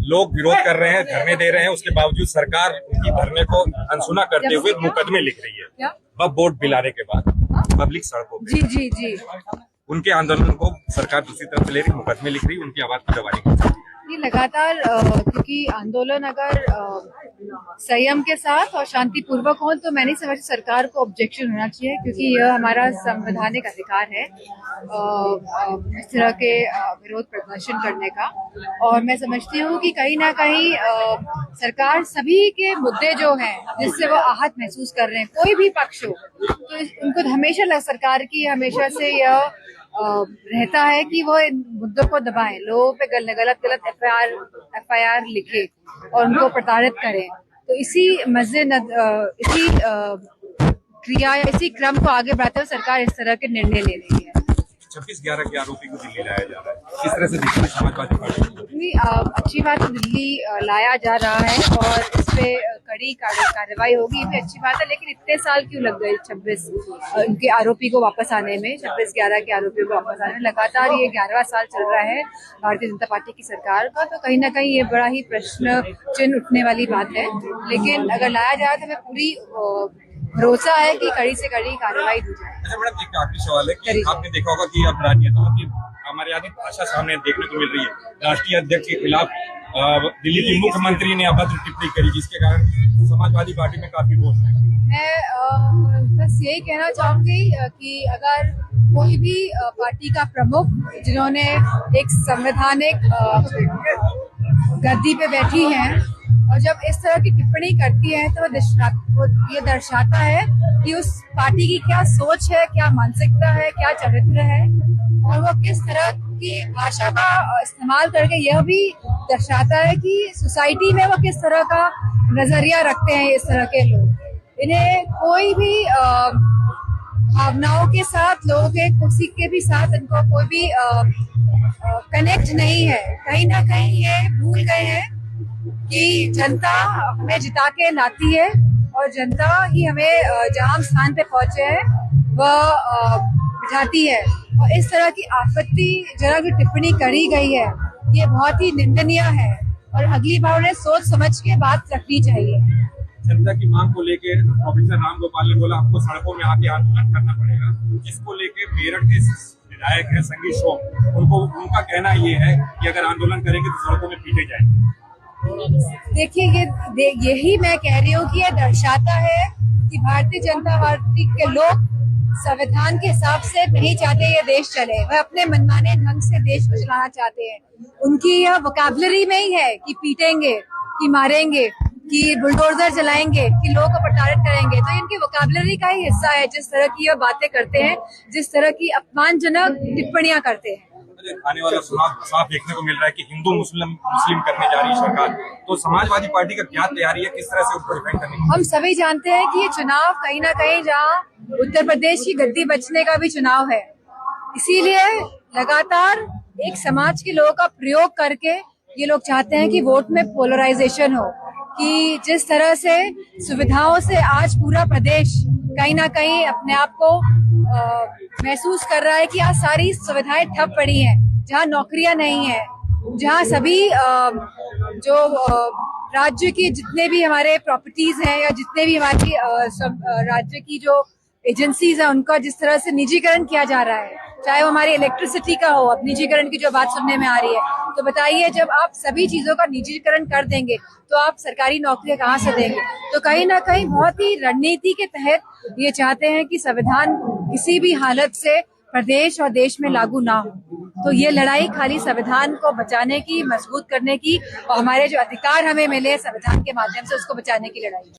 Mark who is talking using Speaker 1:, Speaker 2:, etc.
Speaker 1: लोग विरोध कर रहे हैं, धरने दे रहे हैं, उसके बावजूद सरकार उनकी धरने को अनसुना करते हुए मुकदमे लिख रही है। वह वोट दिलाने के बाद पब्लिक सड़कों पे
Speaker 2: जी जी जी
Speaker 1: उनके आंदोलन को सरकार दूसरी तरफ से ले रही, मुकदमे लिख रही, उनकी आवाज की दबाने की कोशिश।
Speaker 2: ये लगातार क्योंकि आंदोलन अगर संयम के साथ और शांतिपूर्वक हो तो मैं नहीं समझती सरकार को ऑब्जेक्शन होना चाहिए, क्योंकि यह हमारा संवैधानिक अधिकार है इस तरह के विरोध प्रदर्शन करने का। और मैं समझती हूँ कि कहीं ना कहीं सरकार सभी के मुद्दे जो हैं जिससे वो आहत महसूस कर रहे हैं, कोई भी पक्ष हो, तो उनको हमेशा सरकार की हमेशा से यह रहता है कि वो इन मुद्दों को दबाएं, लोगों पे गलत एफआईआर लिखे और उनको प्रताड़ित करें। तो इसी इसी क्रिया या इसी क्रम को आगे बढ़ाते हुए सरकार इस तरह के निर्णय ले रही है।
Speaker 1: 26/11 के आरोपी को दिल्ली लाया जा रहा है, किस तरह से दिल्ली समाजवादी पार्टी
Speaker 2: अच्छी बात है, दिल्ली लाया जा रहा है और इस पे कड़ी कार्रवाई होगी, ये भी अच्छी बात है। लेकिन इतने साल क्यों लग गए 26 उनके आरोपी को वापस आने में, 26/11 के आरोपी को वापस आने में? लगातार ये 11वां साल चल रहा है भारतीय जनता पार्टी की सरकार का, तो कहीं ना कहीं ये बड़ा ही प्रश्न चिन्ह उठने वाली बात है। लेकिन अगर लाया जाए तो हमें पूरी भरोसा है कि कड़ी से कड़ी कार्रवाई दी जाए।
Speaker 1: अच्छा मैडम, एक आखिरी सवाल है कि आपने देखा होगा कि अब राजनेताओं की अमर्यादित भाषा सामने देखने को मिल रही है। राष्ट्रीय अध्यक्ष के खिलाफ दिल्ली की मुख्यमंत्री ने अभद्र टिप्पणी करी, जिसके कारण समाजवादी पार्टी में काफी रोष है।
Speaker 2: मैं बस यही कहना चाहूंगी कि अगर कोई भी पार्टी का प्रमुख जिन्होंने एक संवैधानिक गद्दी पे बैठी हैं और जब इस तरह की टिप्पणी करती है तो ये दर्शाता है कि उस पार्टी की क्या सोच है, क्या मानसिकता है, क्या चरित्र है, और वो किस तरह की भाषा का इस्तेमाल करके यह भी दर्शाता है कि सोसाइटी में वो किस तरह का नजरिया रखते हैं इस तरह के लोग। इन्हें कोई भी भावनाओं के साथ, लोगों के किसी के भी साथ इनको कोई भी कनेक्ट नहीं है। कहीं ना कहीं ये भूल गए हैं कि जनता हमें जिता के लाती है और जनता ही हमें जहां स्थान पे पहुंचे हैं वह बिठाती है। और इस तरह की आपत्तिजनक जो टिप्पणी करी गई है ये बहुत ही निंदनीय है और अगली बार उन्हें सोच समझ के बात रखनी चाहिए।
Speaker 1: जनता की मांग को लेकर प्रोफेसर राम गोपाल ने बोला आपको सड़कों में आके आंदोलन करना पड़ेगा, जिसको लेकर मेरठ के विधायक है संगीत शोम, उनका कहना ये है कि अगर आंदोलन करेंगे तो सड़कों में पीटे जाएंगे।
Speaker 2: देखिए यही मैं कह रही हूँ कि ये दर्शाता है कि भारतीय जनता पार्टी के लोग संविधान के हिसाब से नहीं चाहते ये देश चले, वह अपने मनमाने ढंग से देश को चलाना चाहते हैं। उनकी यह वोकैबुलरी में ही है कि पीटेंगे, कि मारेंगे, कि बुलडोजर चलाएंगे, कि लोगों को प्रताड़ित करेंगे। तो इनकी वोकैबुलरी का ही हिस्सा है जिस तरह की ये बातें करते हैं, जिस तरह की अपमानजनक टिप्पणियां करते हैं।
Speaker 1: आने वाला साफ देखने को मिल रहा है कि हिंदू मुस्लिम करने जा रही है सरकार, तो समाजवादी पार्टी का क्या तैयारी है, किस तरह से उसको डिफेंड करने की?
Speaker 2: हम सभी जानते हैं कि ये चुनाव कहीं ना कहीं जहाँ उत्तर प्रदेश की गद्दी बचने का भी चुनाव है, इसीलिए लगातार एक समाज के लोगों का प्रयोग करके ये लोग चाहते हैं कि वोट में पोलराइजेशन हो, कि जिस तरह से सुविधाओं से आज पूरा प्रदेश कहीं ना कहीं अपने आप को महसूस कर रहा है कि आज सारी सुविधाएं ठप पड़ी हैं, जहां नौकरियां नहीं है, जहां सभी जो राज्य की जितने भी हमारे प्रॉपर्टीज हैं या जितने भी हमारी राज्य की जो एजेंसीज हैं उनका जिस तरह से निजीकरण किया जा रहा है, चाहे वो हमारी इलेक्ट्रिसिटी का हो, अब निजीकरण की जो बात सुनने में आ रही है, तो बताइए जब आप सभी चीजों का निजीकरण कर देंगे तो आप सरकारी नौकरियां कहाँ से देंगे? तो कहीं ना कहीं बहुत ही रणनीति के तहत ये चाहते हैं कि संविधान किसी भी हालत से प्रदेश और देश में लागू ना हो। तो ये लड़ाई खाली संविधान को बचाने की, मजबूत करने की और हमारे जो अधिकार हमें मिले संविधान के माध्यम से उसको बचाने की लड़ाई है।